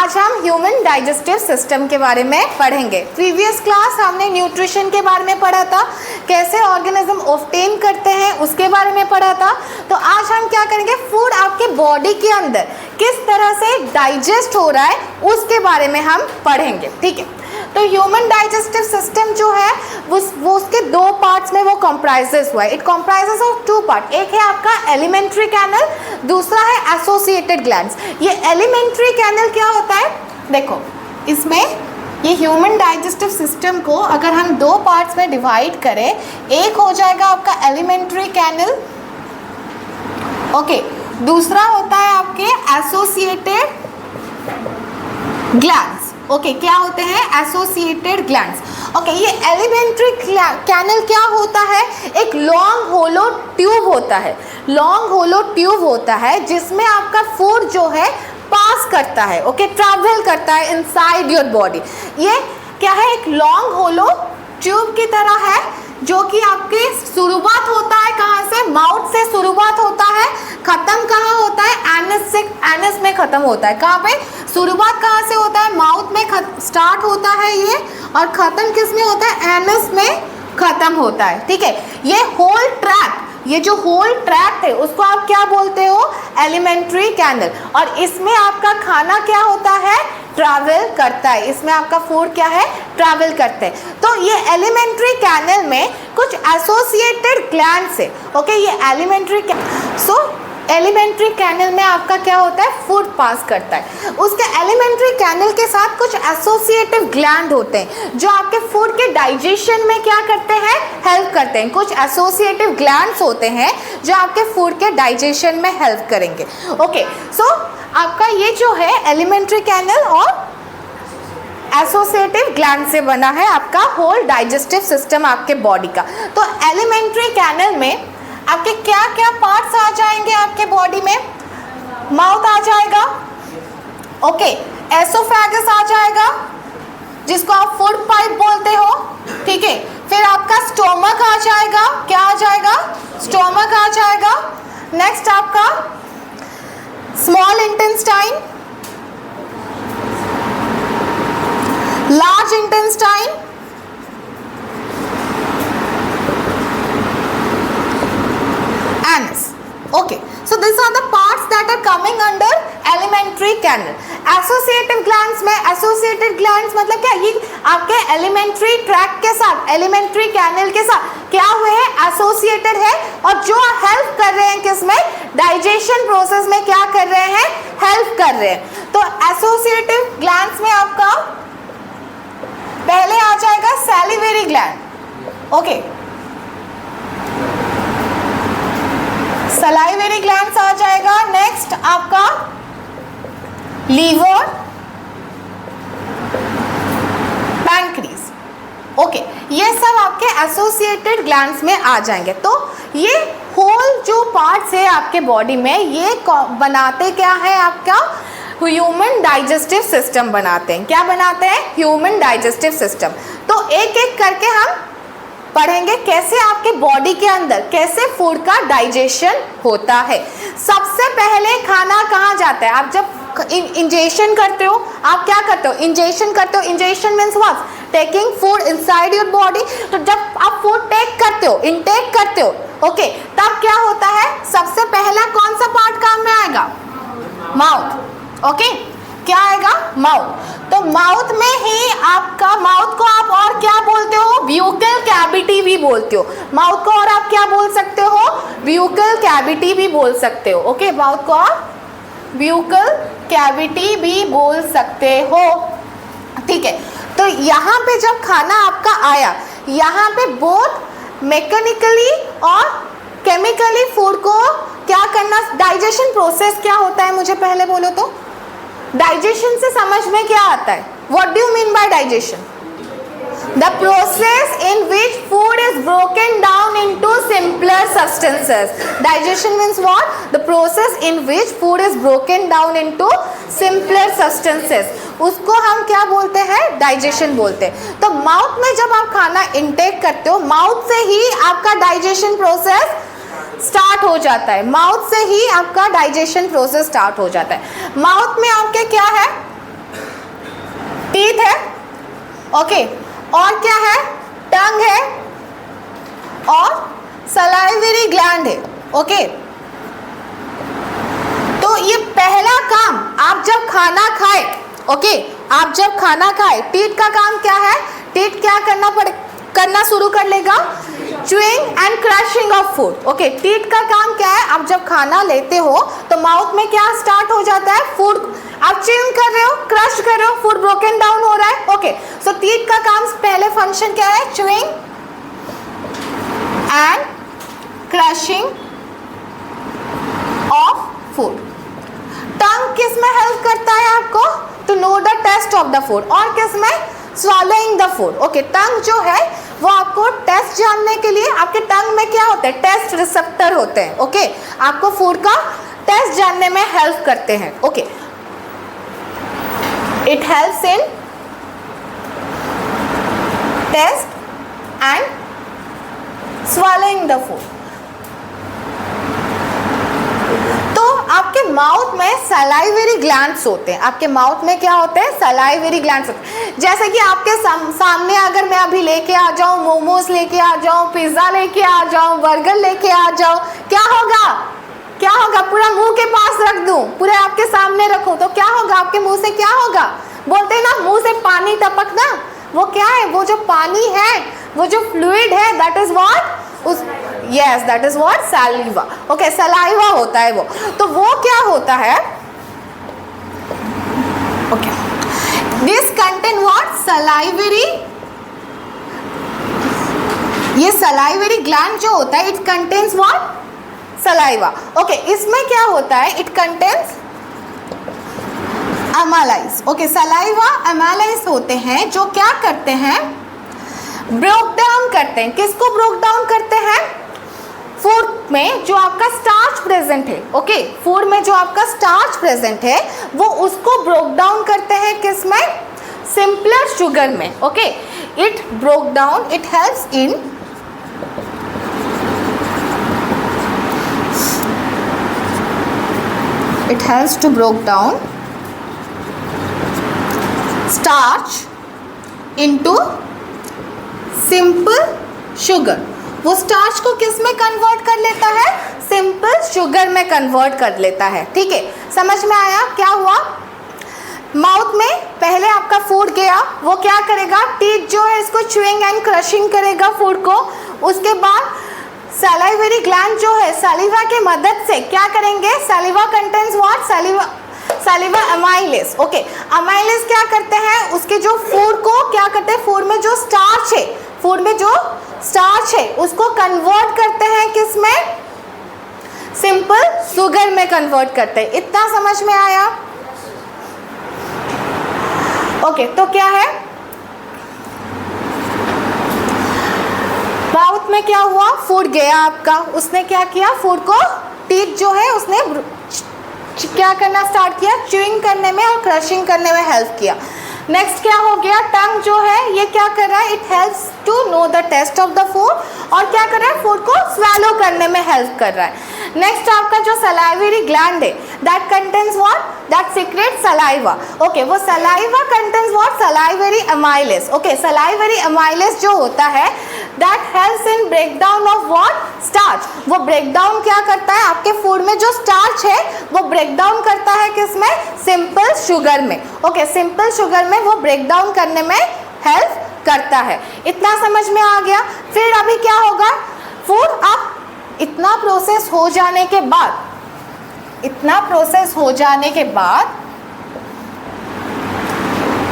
आज हम human digestive system के बारे में पढ़ेंगे। प्रीवियस क्लास हमने न्यूट्रिशन के बारे में पढ़ा था, कैसे ऑर्गेनिज्म ऑब्टेन करते हैं उसके बारे में पढ़ा था। तो आज हम क्या करेंगे, फूड आपके बॉडी के अंदर किस तरह से डाइजेस्ट हो रहा है उसके बारे में हम पढ़ेंगे। ठीक है, तो ह्यूमन डाइजेस्टिव सिस्टम जो है वो उसके दो पार्ट्स में वो कंप्राइजेस हुआ है। It comprises of two part, एक है आपका एलिमेंट्री कैनल, दूसरा है एसोसिएटेड ग्लैंड्स। ये एलिमेंट्री कैनल क्या होता है, देखो इसमें ये ह्यूमन डाइजेस्टिव सिस्टम को अगर हम दो पार्ट्स में डिवाइड करें, एक हो जाएगा आपका एलिमेंट्री कैनल, ओके, दूसरा होता है आपके एसोसिएटेड ग्लैंड्स। ओके, क्या होते हैं एसोसिएटेड ग्लैंड्स। ओके, ये एलिमेंट्री कैनल क्या होता है, एक लॉन्ग होलो ट्यूब होता है, लॉन्ग होलो ट्यूब होता है जिसमें आपका फूड जो है पास करता है, ओके, ट्रैवल करता है इनसाइड योर बॉडी। ये क्या है, एक लॉन्ग होलो ट्यूब की तरह है जो कि आपकी शुरुआत होता है कहाँ से, माउथ से शुरुआत होता है, खत्म कहाँ होता है, एनस से, एनस में खत्म होता है। कहाँ पे शुरुआत कहाँ से होता है, माउथ में स्टार्ट होता है ये, और खत्म किस में होता है, एनस में खत्म होता है। ठीक है, ये होल ट्रैक, ये जो होल ट्रैक है उसको आप क्या बोलते हो, एलिमेंट्री कैनल। और इसमें आपका खाना क्या होता है, ट्रैवल करता है, इसमें आपका फूड क्या है, ट्रैवल करते हैं। तो ये एलिमेंट्री कैनल में कुछ एसोसिएटेड ग्लैंड्स है, ओके, ये एलिमेंट्री एलिमेंट्री कैनल में आपका क्या होता है, फूड पास करता है। उसके एलिमेंट्री कैनल के साथ कुछ एसोसिएटिव ग्लैंड होते हैं जो आपके फूड के डाइजेशन में क्या करते हैं, हेल्प करते हैं। कुछ एसोसिएटिव ग्लैंड्स होते हैं जो आपके फूड के डाइजेशन में हेल्प करेंगे। ओके, सो आपका ये जो है एलिमेंट्री कैनल और एसोसिएटिव ग्लैंड से बना है आपका होल डाइजेस्टिव सिस्टम आपके बॉडी का। तो एलिमेंट्री कैनल में आपके क्या क्या पार्ट्स आ जाएंगे आपके बॉडी में, माउथ आ जाएगा, ओके, एसोफेगस आ जाएगा जिसको आप फूड पाइप बोलते हो, ठीक है, फिर आपका स्टोमक आ जाएगा, क्या आ जाएगा, स्टोमक आ जाएगा। नेक्स्ट आपका small intestine, large intestine, anus. Okay, so these are the parts that are coming under elementary canal. Associative glands में associated glands मतलब क्या, ये आपके elementary tract के साथ, elementary canal के साथ क्या हुए हैं, associated है, और जो help कर रहे हैं किसमें, digestion process में क्या कर रहे हैं, help कर रहे हैं। तो associative glands में आपका पहले आ जाएगा salivary gland, okay, salivary glands आ जाएगा। नेक्स्ट आपका लीवर, पैंक्रीज, ओके, ये सब आपके एसोसिएटेड ग्लैंड्स में आ जाएंगे। तो ये होल जो पार्ट्स है आपके बॉडी में, ये बनाते क्या है, आपका ह्यूमन डाइजेस्टिव सिस्टम बनाते हैं। क्या बनाते हैं, ह्यूमन डाइजेस्टिव सिस्टम। तो एक एक करके हम पढ़ेंगे कैसे आपके बॉडी के अंदर कैसे फूड का डाइजेशन होता है। सबसे पहले खाना कहाँ जाता है, आप जब इंजेक्शन करते हो, आप क्या करते हो, इंजेक्शन करते हो। Injection means what, taking food inside your body. तो जब आप फूड टेक करते हो, इनटेक करते हो, ओके, तब क्या होता है, सबसे पहला कौन सा पार्ट काम में आएगा, माउथ, ओके, क्या आएगा, माउथ। तो माउथ में ही आपका, माउथ को आप और क्या बोलते हो, ब्यूकल कैविटी भी बोलते हो। माउथ को और आप क्या बोल सकते हो, ब्यूकल कैविटी भी बोल सकते हो, ओके, माउथ को आप ब्यूकल कैविटी भी बोल सकते हो। ठीक है, तो यहाँ पे जब खाना आपका आया, यहाँ पे बोथ मैकेनिकली और केमिकली फूड को क्या करना, डाइजेशन प्रोसेस क्या होता है, मुझे पहले बोलो तो डाइजेशन से समझ में क्या आता है, what do you mean by digestion, the process in which food is broken down into simpler substances. Digestion means what, the process in which food is broken down into simpler substances, उसको हम क्या बोलते हैं, digestion बोलते हैं। तो mouth में जब आप खाना इनटेक करते हो, माउथ से ही आपका डाइजेशन प्रोसेस स्टार्ट हो जाता है, माउथ से ही आपका डाइजेशन प्रोसेस स्टार्ट हो जाता है। माउथ में आपके क्या है, टीथ है, ओके, और क्या है, टंग है और सलाइवरी ग्लैंड है, ओके। तो ये पहला काम आप जब खाना खाए, ओके, आप जब खाना खाए, टीथ का काम क्या है, टीथ क्या करना शुरू कर लेगा, chewing and crushing of food, okay. Teeth का काम क्या है, आप जब खाना लेते हो तो माउथ में क्या स्टार्ट हो जाता है, फूड आप च्यूइंग कर रहे हो, क्रश कर रहे हो, फूड ब्रोकन डाउन हो रहा है, ओके। सो टीथ का काम पहले फंक्शन क्या है, chewing and crushing of food. Tongue किस में हेल्प करता है आपको, to know the taste of the food, और किस में, swallowing the food, okay. Tongue जो है वो आपको टेस्ट जानने के लिए, आपके टंग में क्या होते हैं, टेस्ट रिसेप्टर होते हैं, ओके, आपको फूड का टेस्ट जानने में हेल्प करते हैं, okay. It helps in taste and swallowing the food. आपके माउथ में सलाइवरी ग्लैंड्स होते हैं, आपके माउथ में क्या होते हैं, सलाइवरी ग्लैंड्स होते हैं। जैसे कि आपके सामने अगर मैं अभी लेके आ जाऊं, मोमोज लेके आ जाऊं, पिज्ज़ा लेके आ जाऊं, बर्गर लेके आ जाऊं, क्या होगा, क्या होगा, पूरा मुंह के पास रख दूं, पूरे आपके सामने रखूं तो क्या होगा, आपके मुंह से क्या होगा, बोलते हैं ना मुंह से पानी टपकना, वो क्या है, वो जो पानी है, वो जो फ्लूइड है, that is what, yes that is what, saliva, okay, saliva होता है वो। तो वो क्या होता है, okay, this contain what, salivary, ये सलाइवरी ग्लैंड जो होता है, it contains what, saliva, okay. इसमें क्या होता है, it contains amylase, okay. Saliva amylase होते हैं जो क्या करते हैं, ब्रोक डाउन करते हैं, किसको ब्रोक डाउन करते हैं, फूड में जो आपका स्टार्च प्रेजेंट है, ओके, फूड में जो आपका स्टार्च प्रेजेंट है वो उसको ब्रोक डाउन करते हैं, किस में, सिंपलर शुगर में, okay. It broke down, it helps in it helps to broke down starch into simple sugar। वो स्टार्च को किस में कन्वर्ट कर लेता है, सिंपल शुगर में कन्वर्ट कर लेता है, ठीक है। समझ में आया क्या हुआ, माउथ में पहले आपका फूड गया, वो क्या करेगा, टीथ जो है इसको च्यूइंग एंड क्रशिंग करेगा फूड को, उसके बाद सलाइवरी ग्लैंड जो है सलीवा के मदद से क्या करेंगे, सलीवा contains what, सलीवा amylase, okay. Amylase क्या करते हैं, उसके जो फूड को क्या करते हैं, फूड में जो स्टार्च है, फूड में जो स्टार्च है उसको कन्वर्ट करते हैं, किस में, सिंपल शुगर में कन्वर्ट करते हैं। इतना समझ में आया, ओके। तो क्या है, माउथ में क्या हुआ, फूड गया आपका, उसने क्या किया, फूड को, टीथ जो है उसने क्या करना स्टार्ट किया, च्यूइंग करने में और क्रशिंग करने में हेल्प किया। नेक्स्ट क्या हो गया, टंग जो है ये क्या कर रहा है, it helps to know the taste of the food, और क्या कर रहा है, फूड को स्वेलो करने में हेल्प कर रहा है। नेक्स्ट आपका जो सलाइवरी ग्लैंड है, that contains what, that secrete saliva, okay. वो saliva contains what, salivary amylase, okay. Salivary amylase जो होता है that helps in break down of what, starch. वो ब्रेक डाउन क्या करता है, आपके फूड में जो स्टार्च है वो ब्रेक डाउन करता है, किसमें, सिंपल शुगर में, ओके। सिंपल शुगर में वो ब्रेक डाउन करने में हेल्प करता है। इतना समझ में आ गया। फिर अभी क्या होगा, फूड आप इतना प्रोसेस हो जाने के बाद, इतना प्रोसेस हो जाने के बाद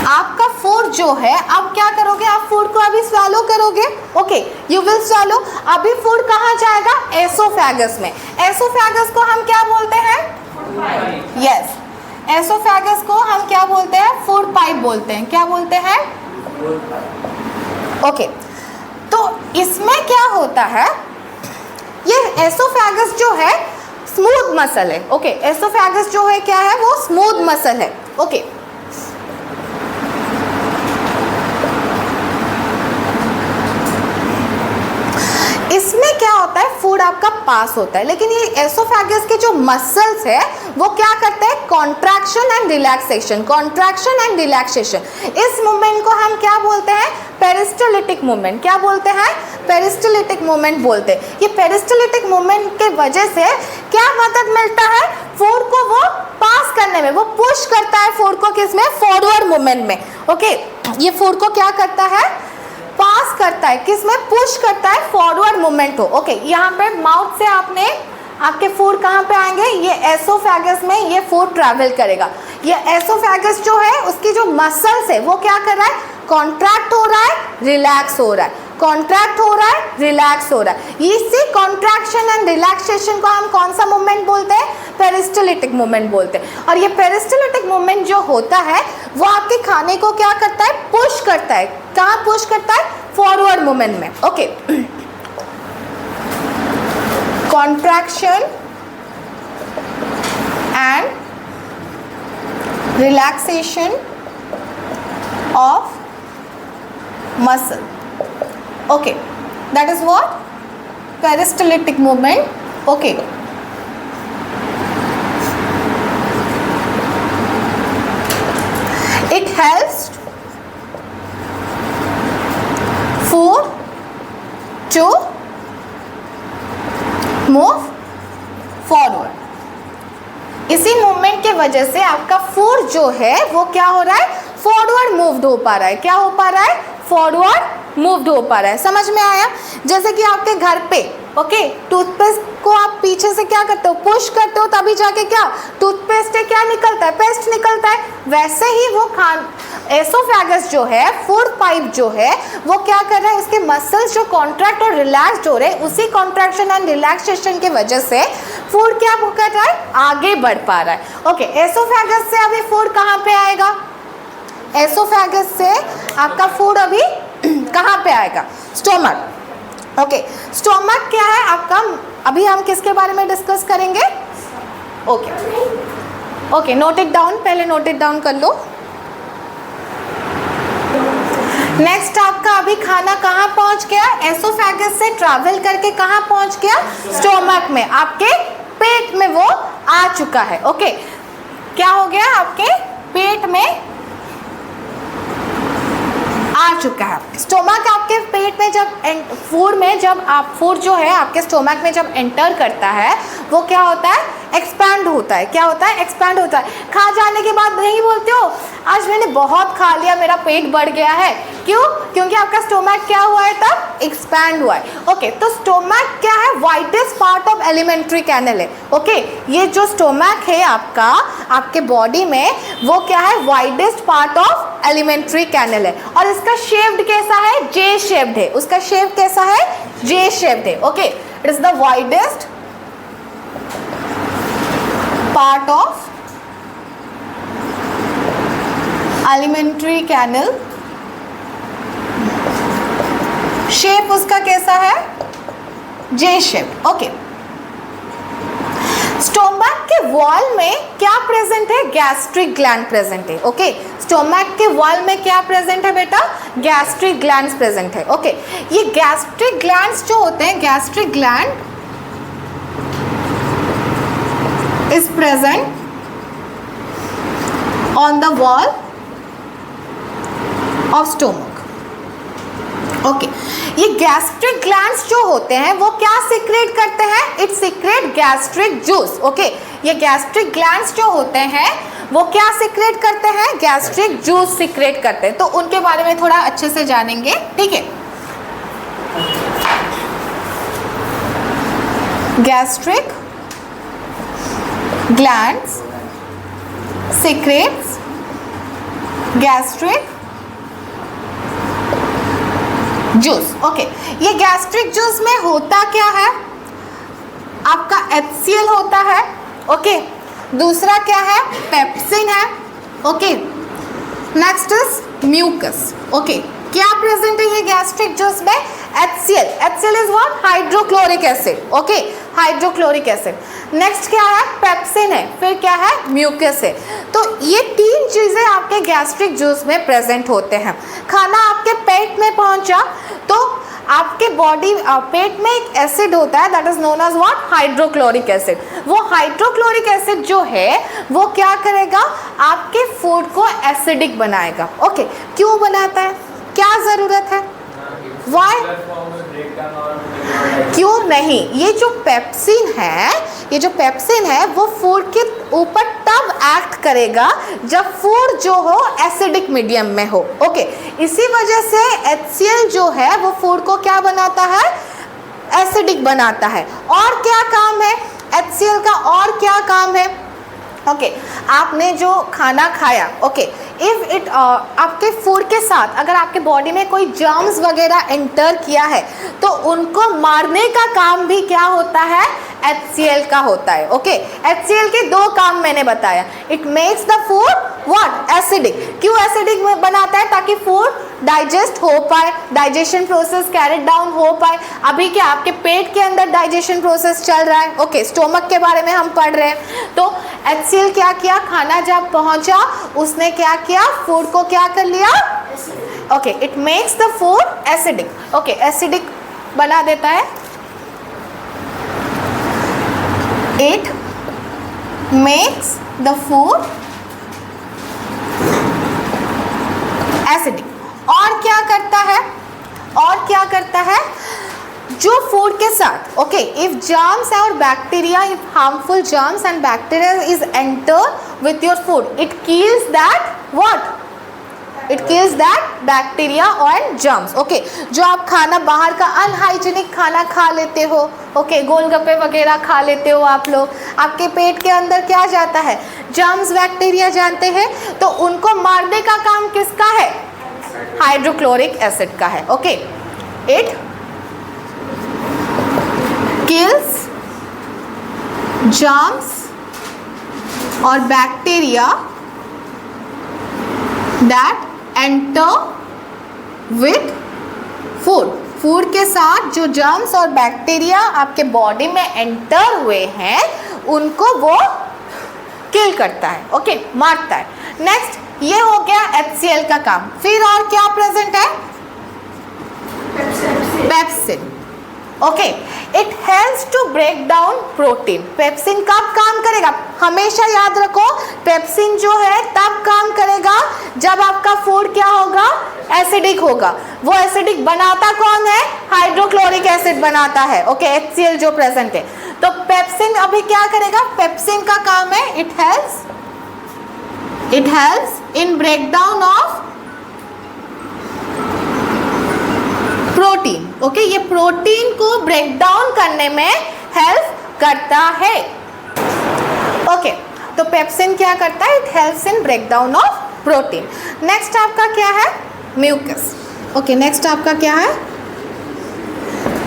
आपका फूड जो है, अब क्या करोगे, आप फूड को अभी स्वैलो करोगे, ओके, यू विल स्वैलो। अभी फूड कहाँ जाएगा, एसोफेगस में। एसोफेगस को हम क्या बोलते हैं, यस, एसोफेगस को हम क्या बोलते हैं, फूड पाइप बोलते हैं। क्या बोलते हैं, ओके। तो इसमें क्या होता है, ये एसोफेगस जो है स्मूथ मसल है, ओके। एसोफेगस जो है क्या है, वो स्मूथ मसल है, ओके। इसमें क्या होता है, फूड आपका पास होता है। लेकिन ये एसोफेगस के जो मसल्स है वो क्या करते हैं, contraction and relaxation, contraction and relaxation. इस मूवमेंट को हम क्या बोलते हैं, पेरिस्टलिटिक मूवमेंट। क्या बोलते हैं, पेरिस्टलिटिक मूवमेंट बोलते हैं। ये पेरिस्टलिटिक मूवमेंट के वजह से क्या मदद मिलता है, फूड को वो पास करने में, वो पुश करता है फूड को किसमें, फॉरवर्ड मूवमेंट में। ओके, ये फूड को क्या करता है, पास करता है, किसमें, पुश करता है, फॉरवर्ड मूवमेंट हो। ओके, यहाँ पे माउथ से आपने आपके फूड कहाँ पे आएंगे, ये एसोफेगस में ये फूड ट्रैवल करेगा। ये एसोफेगस जो है उसकी जो मसल्स है वो क्या कर रहा है, कॉन्ट्रैक्ट हो रहा है, रिलैक्स हो रहा है, कॉन्ट्रैक्ट हो रहा है, रिलैक्स हो रहा है। इसी कॉन्ट्रैक्शन एंड रिलैक्सेशन को हम कौन सा मूवमेंट बोलते हैं, पेरिस्टलिटिक मूवमेंट बोलते हैं। और ये पेरिस्टलिटिक मूवमेंट जो होता है वो आपके खाने को क्या करता है, पुश करता है। कहाँ पुश करता है, फॉरवर्ड मूवमेंट में। Okay, contraction and relaxation of muscle. Okay, that is what, peristaltic movement. Okay, it helps food to move forward. इसी मूवमेंट के वजह से आपका फूड जो है वो क्या हो रहा है, फॉरवर्ड मूव्ड हो पा रहा है। क्या हो पा रहा है, फॉरवर्ड मूव्ड हो पा रहा है। समझ में आया, जैसे कि आपके घर पे ओके, टूथपेस्ट को आप पीछे से क्या करते हो, पुश करते हो, तभी जाके क्या टूथपेस्ट है क्या निकलता है, पेस्ट निकलता है। वैसे ही वो एसोफेगस जो है, फूड पाइप जो है वो क्या कर रहा है, उसके मसल्स जो कॉन्ट्रैक्ट और रिलैक्स हो रहे हैं, उसी कॉन्ट्रैक्शन एंड रिलैक्सेशन की वजह से फूड क्या कर रहा है, आगे बढ़ पा रहा है। ओके, एसोफेगस से अभी फूड कहाँ पे आएगा, एसोफेगस से आपका फूड अभी कहाँ पे आएगा, स्टोमक। ओके, स्टोमक क्या है आपका, अभी हम किसके बारे में डिस्कस करेंगे। ओके, नोट इट डाउन, पहले नोट इट डाउन कर लो। नेक्स्ट आपका अभी खाना कहाँ पहुँच गया, एसोफेगस से ट्रैवल करके कहाँ पहुँच गया, स्टोमक में, आपके पेट में वो आ चुका है। ओके, क्या हो गया, आपके पेट में आ चुका है। स्टोमक आपके पेट में जब फूड में जब आप फूड जो है आपके स्टोमक में जब एंटर करता है वो क्या होता है, एक्सपैंड होता है। क्या होता है, एक्सपैंड होता है। खा जाने के बाद नहीं बोलते हो आज मैंने बहुत खा लिया, मेरा पेट बढ़ गया है। क्यों, क्योंकि आपका स्टोमक क्या हुआ है, तब एक्सपैंड हुआ है। ओके, तो स्टोमक क्या है, widest part of elementary canal है। ओके, ये जो स्टोमक है आपका आपके बॉडी में वो क्या है, widest part of elementary canal है। और इसका शेप्ड कैसा है, जे शेप्ड है। उसका शेप कैसा है, जे शेप्ड है। Okay, it is the widest part of elementary canal. Shape उसका कैसा है, जे शेप। ओके, स्टोमक के वॉल में क्या प्रेजेंट है, गैस्ट्रिक ग्लैंड प्रेजेंट है। ओके, स्टोमक के वॉल में क्या प्रेजेंट है बेटा, गैस्ट्रिक ग्लैंड्स प्रेजेंट है। ओके, ये गैस्ट्रिक ग्लैंड्स जो होते हैं, gastric gland is present on the wall of stomach. Okay, ये गैस्ट्रिक ग्लैंड्स जो होते हैं वो क्या सिक्रेट करते हैं, it secrete gastric juice. Okay, ये गैस्ट्रिक ग्लैंड्स जो होते हैं वो क्या सिक्रेट करते हैं, गैस्ट्रिक जूस सिक्रेट करते हैं। तो उनके बारे में थोड़ा अच्छे से जानेंगे, ठीक है। Gastric glands secretes gastric juice। Okay, ये गैस्ट्रिक जूस में होता क्या है, आपका HCl होता है। ओके, दूसरा क्या है, पेप्सिन है। Okay, next is mucus. Okay, क्या प्रेजेंट है ये गैस्ट्रिक जूस में, HCl। HCl is what, hydrochloric acid. Okay, hydrochloric acid. Next क्या है, पेप्सिन है, फिर क्या है, म्यूकस है। तो ये तीन चीज़ें आपके गैस्ट्रिक जूस में प्रेजेंट होते हैं। खाना आपके पेट में पहुंचा तो आपके बॉडी पेट में एक एसिड होता है that is known as what, hydrochloric acid. वो हाइड्रोक्लोरिक एसिड जो है वो क्या करेगा, आपके फूड को एसिडिक बनाएगा। ओके, क्यों बनाता है, क्या जरूरत है, वाई, क्यों नहीं, ये जो पेप्सिन है वो फूड के ऊपर तब एक्ट करेगा जब फूड जो हो एसिडिक मीडियम में हो। ओके, इसी वजह से HCl जो है वो फूड को क्या बनाता है, एसिडिक बनाता है। और क्या काम है HCl का, और क्या काम है, ओके, आपने जो खाना खाया, ओके, इफ इट आपके फूड के साथ अगर आपके बॉडी में कोई जर्म्स वगैरह एंटर किया है तो उनको मारने का काम भी क्या होता है, HCl का होता है। ओके, HCl के दो काम मैंने बताया, it makes the food what, acidic. क्यों एसिडिक बनाता है, ताकि फूड डाइजेस्ट हो पाए, डाइजेशन प्रोसेस कैरिड डाउन हो पाए। अभी क्या आपके पेट के अंदर डाइजेशन प्रोसेस चल रहा है, ओके, स्टोमक के बारे में हम पढ़ रहे हैं। तो HCl क्या किया, खाना जब पहुंचा उसने क्या किया, फूड को क्या कर लिया, okay, it makes the food acidic. Okay, acidic बना देता है, it makes the food acidic. और क्या करता है, और क्या करता है, जो फूड के साथ, ओके, इफ जर्म्स और bacteria, if harmful germs and bacteria is enter with your food, it kills that what, it kills that bacteria और जर्म्स। ओके, जो आप खाना बाहर का अनहाइजीनिक खाना खा लेते हो, ओके, गोलगप्पे वगैरह खा लेते हो आप लोग, आपके पेट के अंदर क्या जाता है, जर्म्स बैक्टीरिया जानते हैं, तो उनको मारने का काम किसका है, हाइड्रोक्लोरिक एसिड का है। ओके, इट किल्स जर्म्स और bacteria that enter with food, food के साथ जो जर्म्स और बैक्टीरिया आपके बॉडी में एंटर हुए हैं उनको वो किल करता है, ओके, मारता है। नेक्स्ट, ये हो गया HCl का काम। फिर और क्या प्रेजेंट है, pepsin. Okay, it helps to break down protein. Pepsin कब काम करेगा, हमेशा याद रखो, पेप्सिन जो है तब काम करेगा जब आपका फूड क्या होगा, एसिडिक होगा। वो एसिडिक बनाता कौन है, हाइड्रोक्लोरिक एसिड बनाता है। ओके, HCl जो प्रेजेंट है, तो पेप्सिन अभी क्या करेगा, पेप्सिन का काम है, it helps in breakdown of protein. Okay, ये प्रोटीन को ब्रेक डाउन करने में हेल्प करता है। ओके, तो पेप्सिन क्या करता है, it helps in break down of protein. Next आपका क्या है, म्यूकस। ओके, नेक्स्ट आपका क्या है,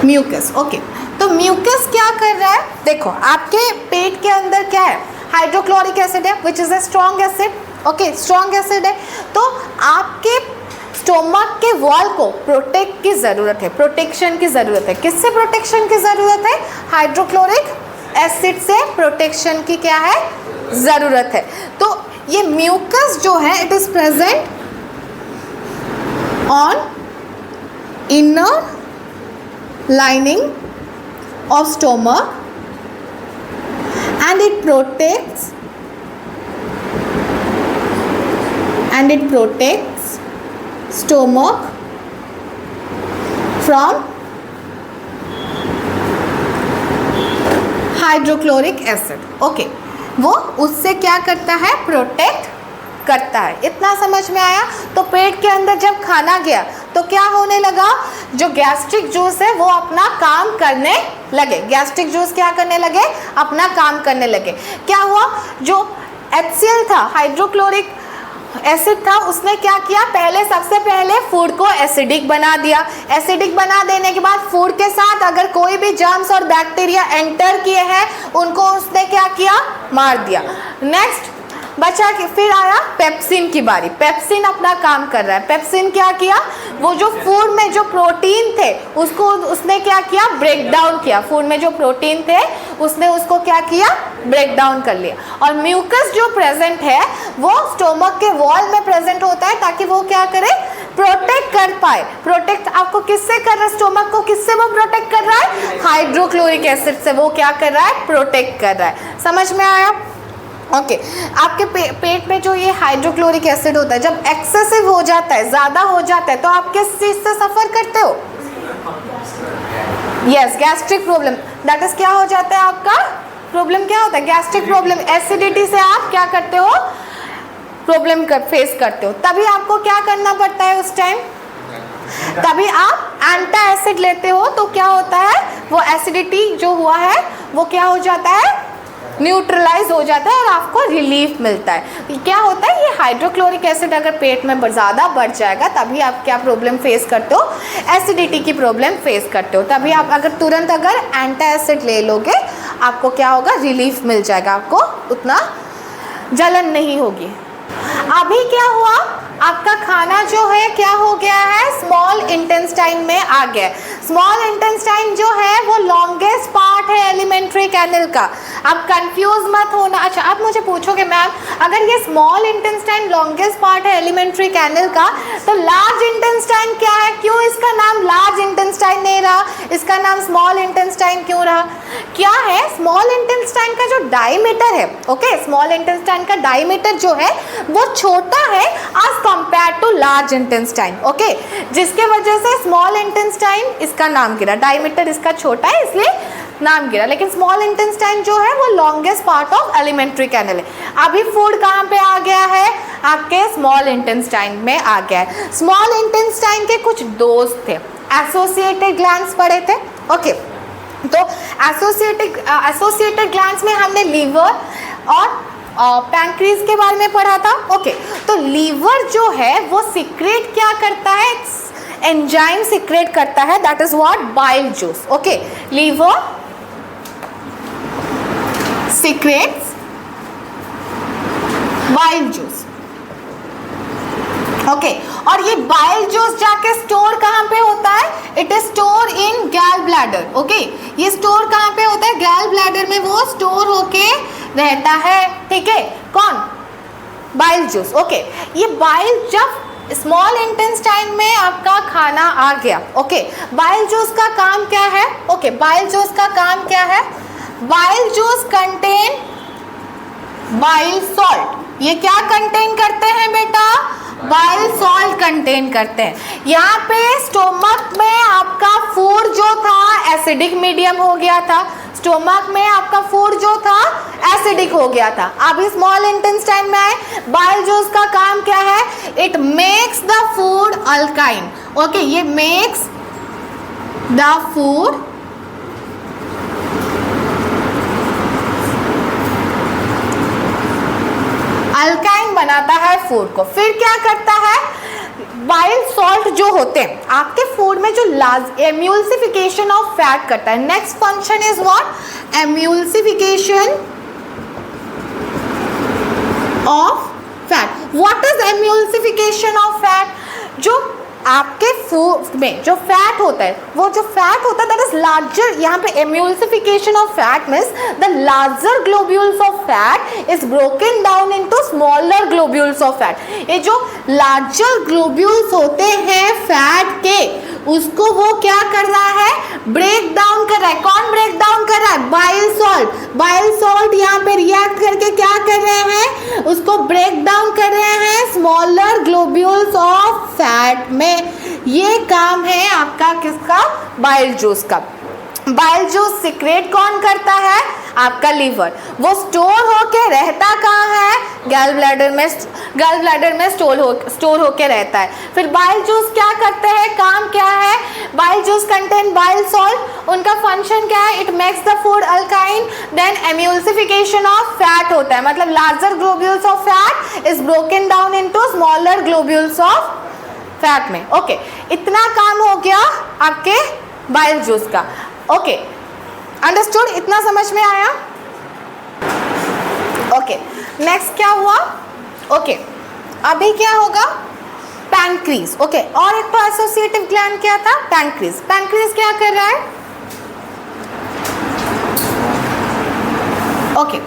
म्यूकस। ओके, तो म्यूकस क्या कर रहा है, देखो आपके पेट के अंदर क्या है, हाइड्रोक्लोरिक एसिड है which is a strong acid. Okay, strong acid है, तो आपके स्टोमक के वॉल को प्रोटेक्ट की ज़रूरत है, प्रोटेक्शन की ज़रूरत है। किससे प्रोटेक्शन की ज़रूरत है, हाइड्रोक्लोरिक एसिड से प्रोटेक्शन की क्या है, ज़रूरत है। तो ये म्यूकस जो है it is present on inner lining of stomach and it protects stomach from hydrochloric acid. Okay, वो उससे क्या करता है, प्रोटेक्ट करता है। इतना समझ में आया। तो पेट के अंदर जब खाना गया तो क्या होने लगा, जो गैस्ट्रिक जूस है वो अपना काम करने लगे। गैस्ट्रिक जूस क्या करने लगे, अपना काम करने लगे। क्या हुआ, जो HCl था, हाइड्रोक्लोरिक एसिड था, उसने क्या किया, पहले सबसे पहले फूड को एसिडिक बना दिया। एसिडिक बना देने के बाद फूड के साथ अगर कोई भी जर्म्स और बैक्टीरिया एंटर किए हैं उनको उसने क्या किया, मार दिया। नेक्स्ट बचा कि फिर आया पेप्सिन की बारी। पेप्सिन अपना काम कर रहा है। पेप्सिन क्या किया, वो जो फूड में जो प्रोटीन थे उसको उसने क्या किया, ब्रेक डाउन किया। फूड में जो प्रोटीन थे उसने उसको क्या किया, ब्रेक डाउन कर लिया। और म्यूकस जो प्रेजेंट है वो स्टोमक के वॉल में प्रेजेंट होता है ताकि वो क्या करे, प्रोटेक्ट कर पाए। प्रोटेक्ट आपको किससे कर रहा है, स्टोमक को किससे वो प्रोटेक्ट कर रहा है, हाइड्रोक्लोरिक एसिड से वो क्या कर रहा है, प्रोटेक्ट कर रहा है। समझ में आया? ओके आपके पेट में जो ये हाइड्रोक्लोरिक एसिड होता है जब एक्सेसिव हो जाता है, ज़्यादा हो जाता है, तो आप किस चीज़ से सफ़र करते हो? Yes, gastric problem. That is क्या हो जाता है आपका प्रॉब्लम, क्या होता है, गैस्ट्रिक प्रॉब्लम। एसिडिटी से आप क्या करते हो, प्रॉब्लम फेस करते हो। तभी आपको क्या करना पड़ता है उस टाइम, तभी आप एंटा एसिड लेते हो, तो क्या होता है वो एसिडिटी जो हुआ है वो क्या हो जाता है, न्यूट्रलाइज हो जाता है और आपको रिलीफ मिलता है। क्या होता है, ये हाइड्रोक्लोरिक एसिड अगर पेट में ज़्यादा बढ़ जाएगा तभी आप क्या प्रॉब्लम फेस करते हो, एसिडिटी की प्रॉब्लम फेस करते हो। तभी आप अगर तुरंत अगर एंटा एसिड ले लोगे आपको क्या होगा, रिलीफ मिल जाएगा, आपको उतना जलन नहीं होगी। अभी क्या हुआ, आपका खाना जो है क्या हो गया है, स्मॉल इंटेस्टाइन में आ गया। स्मॉल इंटेस्टाइन जो है वो लॉन्गेस्ट पार्ट है एलिमेंट्री कैनल का। आप कंफ्यूज मत होना। अच्छा आप मुझे पूछोगे मैम अगर ये स्मॉल इंटेस्टाइन लॉन्गेस्ट पार्ट है एलिमेंट्री कैनल का तो लार्ज इंटेस्टाइन क्या है, क्यों इसका नाम लार्ज इंटेस्टाइन नहीं रहा, इसका नाम स्मॉल इंटेस्टाइन क्यों रहा? क्या है, स्मॉल इंटेस्टाइन का जो डायमीटर है, ओके स्मॉल इंटेस्टाइन का डायमीटर जो है वो छोटा है as compared to large intestine, okay जिसके वजह से स्मॉल इंटेस्टाइन इसका नाम गिरा, डायमीटर इसका छोटा है इसलिए नाम गिरा। लेकिन स्मॉल इंटेस्टाइन जो है वो longest part of elementary canal है। अभी फूड कहाँ पे आ गया है, आपके स्मॉल इंटेस्टाइन में आ गया है। स्मॉल इंटेस्टाइन के कुछ दोस्त थे, एसोसिएटेड ग्लैंड्स पढ़े थे, ओके तो एसोसिएटेड ग्लैंड्स में हमने लीवर और पैंक्रीज के बारे में पढ़ा था, ओके तो लीवर जो है वो सिक्रेट क्या करता है, एंजाइम सिक्रेट करता है, that is what, bile juice, okay liver secretes bile juice, okay और ये बाइल जूस जाके स्टोर कहाँ पे होता है, इट इज स्टोर इन गैल ब्लैडर, ओके ये स्टोर कहाँ पे होता है, गैल ब्लैडर में वो स्टोर होके रहता है, ठीक है कौन, बाइल जूस, ओके ये बाइल जब स्मॉल इंटेस्टाइन में आपका खाना आ गया, ओके बाइल जूस का काम क्या है, ओके बाइल जूस का काम क्या है, bile juice contain bile salt, ये क्या कंटेन करते हैं बेटा, बाइल सॉल्ट कंटेन करते हैं। यहाँ पे स्टोमक में आपका फूड जो था एसिडिक मीडियम हो गया था, स्टोमक में आपका फूड जो था एसिडिक हो गया था। अभी स्मॉल इंटेस्टाइन में आए, बाइल जूस का काम क्या है, it makes the food alkyne, okay ये मेक्स द फूड अल्काइन बनाता है फूड को। फिर क्या करता है, बाइल सॉल्ट जो होते हैं आपके फूड में जो एम्यूल्सिफिकेशन ऑफ फैट करता है। Next function is what, emulsification of fat. What is emulsification of fat, जो आपके फूड में जो फैट होता है, वो जो फैट होता है दैट इज लार्जर, यहाँ पे emulsification of fat means the larger globules of fat is broken down into smaller globules of fat. ये जो लार्जर ग्लोब्यूल्स होते हैं फैट के, उसको वो क्या कर रहा है, ब्रेक डाउन कर रहा है। कौन ब्रेक डाउन कर रहा है, बाइल सॉल्ट। बाइल सॉल्ट यहाँ पे रिएक्ट करके क्या कर रहे हैं, उसको ब्रेक डाउन कर रहे हैं स्मॉलर ग्लोब्यूल्स ऑफ फैट में। ये काम है आपका किसका, बाइल जूस का। बाइल जूस सिक्रेट कौन करता है, आपका लीवर। वो स्टोर होके रहता कहाँ है, गैल ब्लैडर में, गैल ब्लैडर में स्टोर होके रहता है। फिर बाइल जूस क्या करते हैं, काम क्या है, bile juice contain bile salt, उनका फंक्शन क्या है, इट मेक्स द फूड अल्काइन, देन एम्यूल्सिफिकेशन ऑफ फैट होता है, मतलब larger globules of fat is broken down into smaller globules of fat में, ओके इतना काम हो गया आपके बाइल जूस का, ओके अंडरस्टूड, इतना समझ में आया, ओके नेक्स्ट क्या हुआ, ओके अभी क्या होगा, पैंक्रीज, ओके और एक तो एसोसिएटिव ग्लैंड क्या था, पैंक्रीज। पैंक्रीज क्या कर रहा है, ओके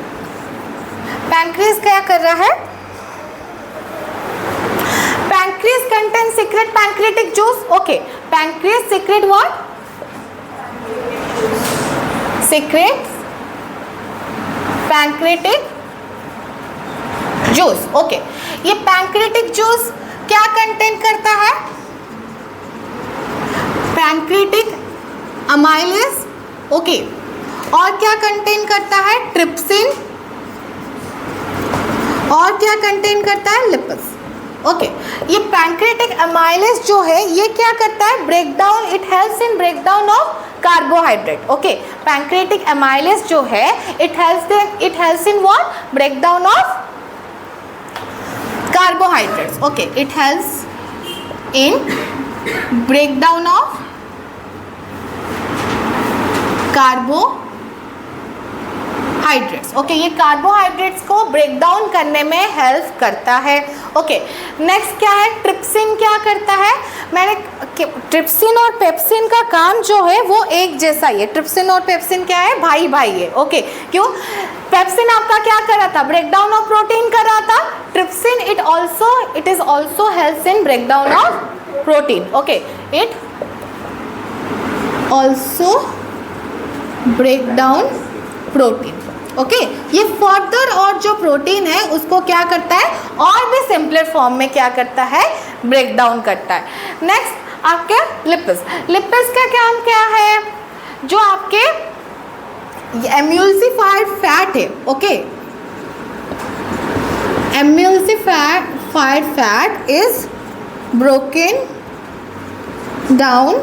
पैंक्रीज क्या कर रहा है, pancreas contains secret pancreatic juice. Okay, pancreas secrete what? Secrete pancreatic juice. Okay, ये pancreatic juice क्या contain करता है? pancreatic amylase. Okay, और क्या contain करता है? trypsin. और क्या कंटेन करता है? लिपिड्स. ओके, ये पैंक्रेटिक अमाइलेज जो है ये क्या करता है? Break down, it helps in break down of carbohydrate. Okay, pancreatic amylase जो है it helps in what? Break down of carbohydrates. Okay, it helps in break down of carbohydrates. Okay, ये carbohydrates को ब्रेक डाउन करने में help करता है. Okay, next क्या है? ट्रिप्सिन क्या करता है? मैंने ट्रिप्सिन और पेप्सिन का काम जो है वो एक जैसा ही है. ट्रिप्सिन और पेप्सिन क्या है? भाई भाई है. ओके, क्यों? पेप्सिन आपका क्या कर रहा था? ब्रेक डाउन ऑफ प्रोटीन कर रहा था. Trypsin it is also helps in break down of protein. Okay, it also break down protein. Okay, ये फर्दर और जो प्रोटीन है उसको क्या करता है? और भी सिंपलर फॉर्म में क्या करता है? ब्रेक डाउन करता है. नेक्स्ट आपके लिपिड्स. लिपिड्स का काम क्या है? जो आपके एम्यूल्सिफाइड फैट है. Okay, emulsified fat is broken down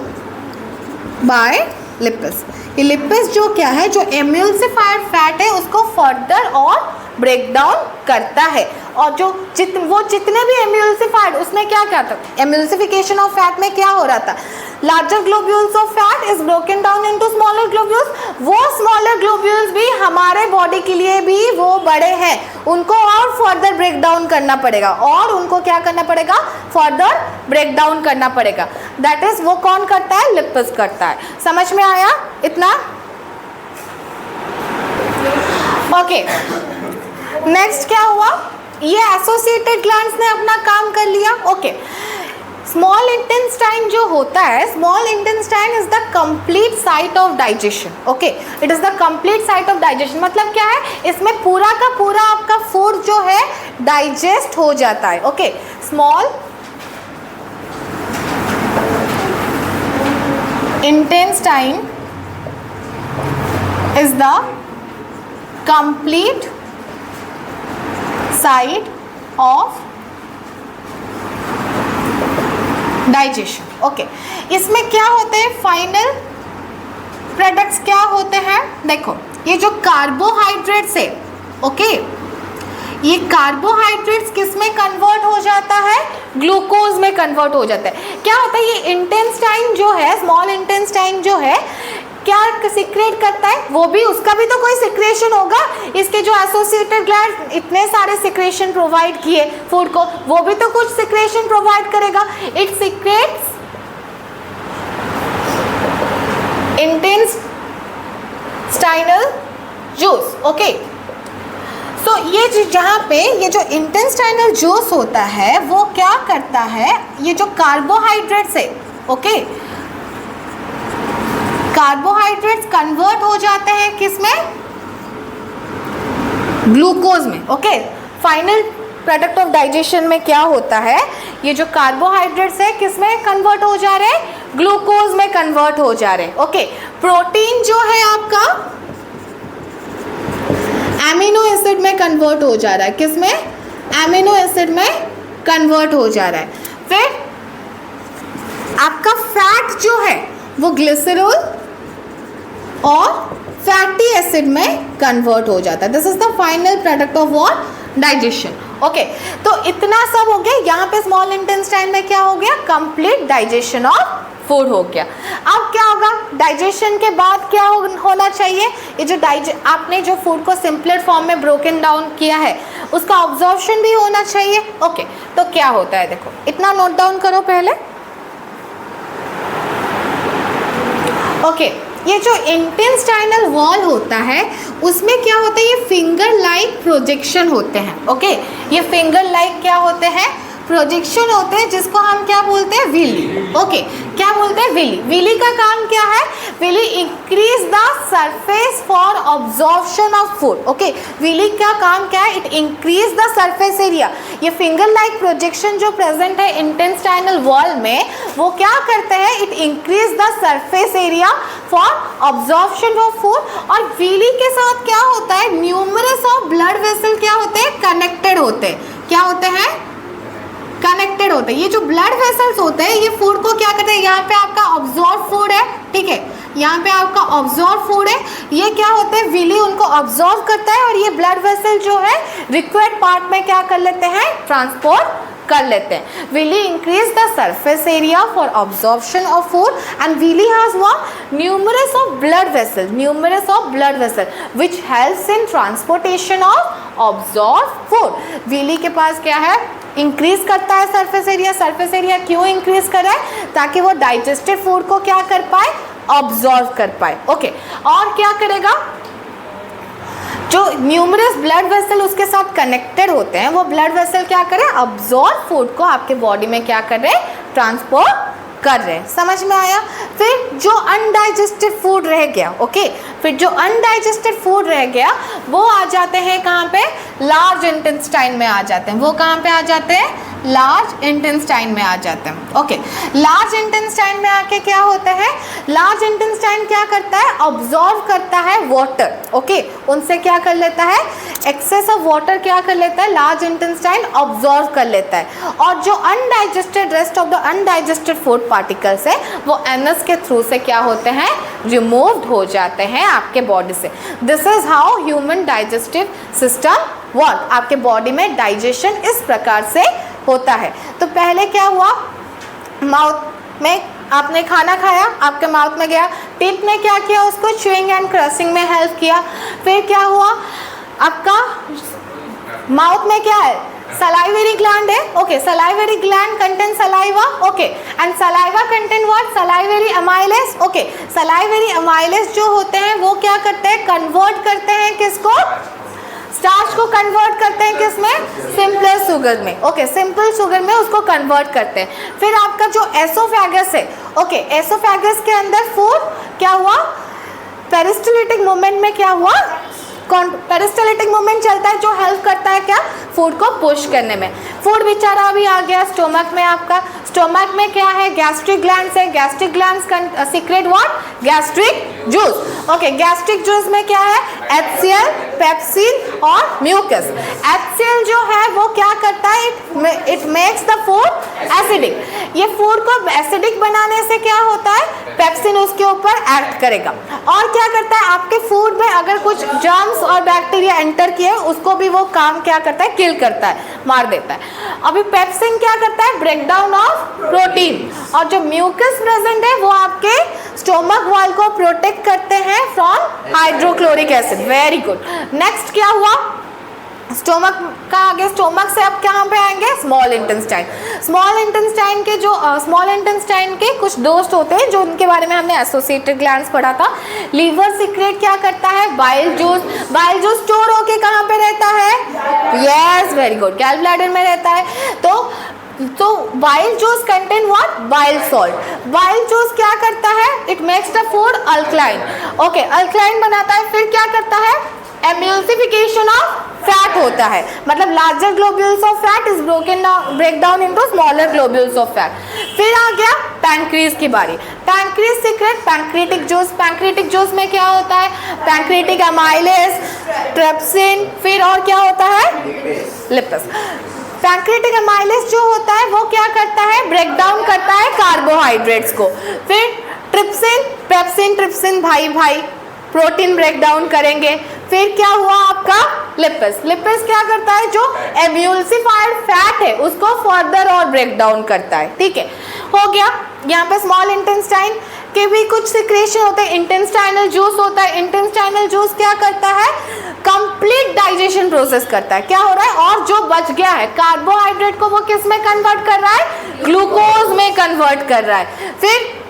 by lipids. ये लिपिड्स जो क्या है, जो एम्यूल्सिफाइड फैट है उसको फर्दर और ब्रेक डाउन करता है. और जो जितने भी एम्यूल्सिफाइड, उसमें क्या क्या था? एम्यूल्सिफिकेशन ऑफ फैट में क्या हो रहा था? Larger globules of fat is broken down into smaller globules. वो स्मॉलर ग्लोब्यूल्स भी हमारे बॉडी के लिए भी वो बड़े हैं, उनको और फर्दर ब्रेक डाउन करना पड़ेगा. और उनको क्या करना पड़ेगा? फर्दर ब्रेक डाउन करना पड़ेगा. दैट इज वो कौन करता है? लिपिड्स करता है. समझ में आया इतना? ओके, नेक्स्ट क्या हुआ? ये एसोसिएटेड ग्लैंड्स ने अपना काम कर लिया. ओके, स्मॉल इंटेस्टाइन जो होता है, small intestine is the complete site of digestion. Okay, it is the complete site of digestion. मतलब क्या है? इसमें पूरा का पूरा आपका फूड जो है डाइजेस्ट हो जाता है. Okay, small intestine is the complete site of digestion. Okay, इसमें क्या होते हैं? फाइनल प्रोडक्ट्स क्या होते हैं? देखो, ये जो कार्बोहाइड्रेट्स है, ओके, ये कार्बोहाइड्रेट्स किस में कन्वर्ट हो जाता है? ग्लूकोज में कन्वर्ट हो जाता है. क्या होता है? ये इंटेस्टाइन जो है, स्मॉल इंटेस्टाइन जो है, क्या सिक्रेट करता है? वो भी, उसका भी तो कोई सिक्रेशन होगा. इसके जो एसोसिएटेड ग्लैंड इतने सारे सिक्रेशन प्रोवाइड किए फूड को, वो भी तो कुछ सिक्रेशन प्रोवाइड करेगा. It secretes intestinal juice. Okay, तो ये जहाँ पे ये जो इंटेस्टाइनल जूस होता है वो क्या करता है? ये जो कार्बोहाइड्रेट्स है, ओके, कार्बोहाइड्रेट्स कन्वर्ट हो जाते हैं किस में? ग्लूकोज में. Okay, final product of digestion में क्या होता है? ये जो कार्बोहाइड्रेट्स है किस में कन्वर्ट हो जा रहे हैं? ग्लूकोज में कन्वर्ट हो जा रहे हैं. ओके, प्रोटीन जो है आपका एमिनो एसिड में कन्वर्ट हो जा रहा है. किस में? एमिनो एसिड में कन्वर्ट हो जा रहा है. फिर आपका फैट जो है वो ग्लिसरॉल और फैटी एसिड में कन्वर्ट हो जाता है. This is the final product of what? Digestion. Okay, तो इतना सब हो गया. यहाँ पे स्मॉल इंटेस्टाइन में क्या हो गया? कंप्लीट डाइजेशन ऑफ फूड हो गया. अब क्या होगा? डाइजेशन के बाद क्या होना चाहिए? ये जो आपने जो फूड को सिंपलर फॉर्म में ब्रोकन डाउन किया है उसका ऑब्जॉर्प्शन भी होना चाहिए. ओके, तो क्या होता है? देखो, इतना नोट डाउन करो पहले. ओके, ये जो इंटेस्टाइनल वॉल होता है उसमें क्या होता है? ये फिंगर लाइक प्रोजेक्शन होते हैं. ओके, ये फिंगर लाइक क्या होते हैं? प्रोजेक्शन होते हैं जिसको हम क्या बोलते हैं, विली। ओके, क्या बोलते हैं, विली। विली का काम क्या है, villi increase the surface for absorption of food. Okay, villi का काम क्या है, it increase the surface area. ये फिंगर लाइक प्रोजेक्शन जो प्रेजेंट है इंटेस्टाइनल वॉल में, वो क्या करते हैं, it increase the surface area for absorption of food. और विली के साथ क्या होता है, न्यूमरस ऑफ ब्लड वेसल क्या होते हैं, कनेक्टेड होते हैं। क्या होते हैं, कनेक्टेड होते हैं। ये जो ब्लड वेसल्स होते हैं ये फूड को क्या करते हैं, यहाँ पे आपका ऑब्जॉर्व फूड है, ठीक है, यहाँ पे आपका ऑब्जॉर्व फूड है, ये क्या होते हैं, विली उनको ऑब्जॉर्व करता है और ये ब्लड वेसल जो है रिक्वायर्ड पार्ट में क्या कर लेते हैं, ट्रांसपोर्ट कर लेते हैं। Villi increase the surface area for absorption of food and villi has what, numerous of blood vessel, numerous of blood vessel which helps in transportation of absorb food. Villi के पास क्या है, इंक्रीज करता है surface area. Surface area क्यों increase कर रहा है, ताकि वो डाइजेस्टेड फूड को क्या कर पाए, ऑब्जॉर्व कर पाए। ओके, और क्या करेगा, जो न्यूमरस ब्लड वेसल उसके साथ कनेक्टेड होते हैं, वो ब्लड वेसल क्या करें, ऑब्जॉर्व फूड को आपके बॉडी में क्या कर रहे हैं, ट्रांसपोर्ट कर रहे हैं। समझ में आया। फिर जो अनडाइजेस्टेड फूड रह गया, ओके, फिर जो अनडाइजेस्टेड फूड रह गया वो आ जाते हैं कहाँ पे, लार्ज इंटेस्टाइन में आ जाते हैं। वो कहाँ पे आ जाते हैं, लार्ज इंटेस्टाइन में आ जाते हैं। ओके, लार्ज इंटेस्टाइन में आके क्या होता है, लार्ज इंटेस्टाइन क्या करता है, ऑब्जॉर्व करता है वाटर। ओके, उनसे क्या कर लेता है, एक्सेस ऑफ वाटर क्या कर लेता है, लार्ज इंटेस्टाइन ऑब्जॉर्व कर लेता है। और जो undigested, rest of the undigested food particles है वो एनस के थ्रू से क्या होते हैं, रिमूव्ड हो जाते हैं आपके बॉडी से। This is how human digestive system work. आपके बॉडी में डाइजेशन इस प्रकार से होता है। तो पहले क्या हुआ, माउथ में आपने खाना खाया, आपके माउथ में गया, टीथ ने क्या किया, उसको च्यूइंग एंड क्रशिंग में हेल्प किया। फिर क्या हुआ, आपका माउथ में क्या है, सलाइवरी ग्लैंड है। Okay, salivary gland contain saliva. Okay, and saliva contain what, salivary amylase. Okay, salivary amylase जो होते हैं वो क्या करते हैं, कन्वर्ट करते हैं किसको, स्टार्च को कन्वर्ट करते हैं किसमें, सिंपल शुगर में। ओके, सिंपल शुगर में उसको कन्वर्ट करते हैं। फिर आपका जो एसोफेगस है, ओके, एसोफेगस के अंदर फूड क्या हुआ, पेरिस्टलिटिक मूवमेंट में क्या हुआ, पेरिस्टलिटिक मूवमेंट चलता है जो हेल्प करता है क्या, फूड को पुश करने में। फूड बेचारा अभी आ गया स्टोमक में, आपका स्टोमक में क्या है, गैस्ट्रिक ग्लैंड्स है। Gastric glands secret what, gastric juice. Okay, gastric juice में क्या है, HCl, पेप्सिन और म्यूकस। HCl जो है वो क्या करता है, it makes the food acidic. ये फूड को एसिडिक बनाने से क्या होता है, पेप्सिन उसके ऊपर एक्ट करेगा। और क्या करता है, आपके फूड में अगर कुछ जर्म्स और बैक्टीरिया एंटर किए उसको भी वो काम क्या करता है, किल करता है, मार देता है। अभी पेप्सिन क्या करता है, ब्रेक डाउन ऑफ प्रोटीन। और जो म्यूकस प्रेजेंट है वो आपके स्टोमक वॉल को प्रोटेक्ट करते हैं from hydrochloric acid. Very good. Next क्या हुआ, स्टोमक का आगे, स्टोमक से अब कहाँ पे आएंगे, स्मॉल इंटेस्टाइन। स्मॉल इंटेस्टाइन के जो स्मॉल इंटेस्टाइन के कुछ दोस्त होते हैं जो उनके बारे में हमने एसोसिएटेड ग्लैंड्स पढ़ा था। लीवर सीक्रेट क्या करता है, bile juice. Bile juice store होके कहाँ पे रहता है, यस, वेरी गुड, गैल ब्लैडर में रहता है। तो bile juice contain what, bile salt. Bile juice क्या करता है, it makes the food alkaline. Okay, alkaline बनाता है। फिर क्या करता है, एम्यूल्सिफिकेशन ऑफ फैट होता है, मतलब larger globules of fat is break down into smaller globules of fat. फिर आ गया पैंक्रीज की बारी। Pancreas secrete pancreatic juice. Pancreatic juice में क्या होता है, पैंक्रियाटिक अमाइलेज, ट्रिप्सिन, फिर और क्या होता है, लिपिस। पैंक्रियाटिक अमाइलेज जो होता है वो क्या करता है, ब्रेक डाउन करता है कार्बोहाइड्रेट्स को। फिर ट्रिप्सिन, पेप्सिन, ट्रिप्सिन भाई भाई प्रोटीन ब्रेक डाउन करेंगे। फिर क्या हुआ आपका, लिपिस। लिपिस क्या करता है, जो एम्यूल्सिफाइड फैट है उसको फर्दर और ब्रेक डाउन करता है। ठीक है, हो गया। यहाँ पे स्मॉल इंटेस्टाइन के भी कुछ सिक्रेशन होते हैं। इंटेस्टाइनल जूस होता है। इंटेस्टाइनल जूस क्या करता है, कंप्लीट डाइजेशन प्रोसेस करता है। क्या हो रहा है, और जो बच गया है कार्बोहाइड्रेट को वो किस में कन्वर्ट कर रहा है, ग्लूकोज में कन्वर्ट कर रहा है। फिर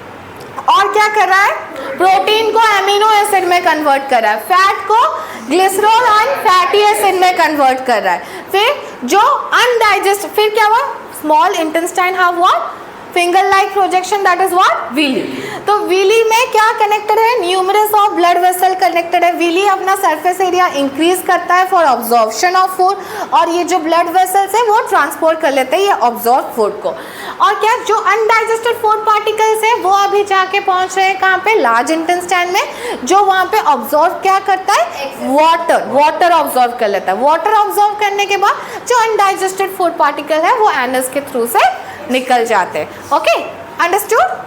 और क्या कर रहा है, प्रोटीन को एमिनो एसिड में कन्वर्ट कर रहा है, फैट को ग्लिसरॉल एंड फैटी एसिड में कन्वर्ट कर रहा है। फिर जो अनडाइजेस्ट, फिर क्या हुआ, small intestine have what, finger like projection, that is what, villi. तो विली में क्या कनेक्टेड है, numerous of blood vessel connected है। विली अपना सरफेस एरिया इंक्रीज करता है फॉर ऑब्जॉर्प्शन ऑफ फूड, और ये जो ब्लड वेसल्स है वो ट्रांसपोर्ट कर लेते हैं ये ऑब्जॉर्ब फूड को। और क्या जो अनडाइजेस्टेड फूड पार्टिकल्स है वो अभी जाके पहुंच रहे हैं कहाँ पे, लार्ज इंटेस्टाइन में, जो वहाँ पे ऑब्जॉर्व क्या करता है, वाटर ऑब्जॉर्व कर लेता है। वाटर ऑब्जॉर्व करने के बाद जो अनडाइजेस्टेड फूड पार्टिकल है वो एनस के थ्रू से निकल जाते हैं। Okay, understood.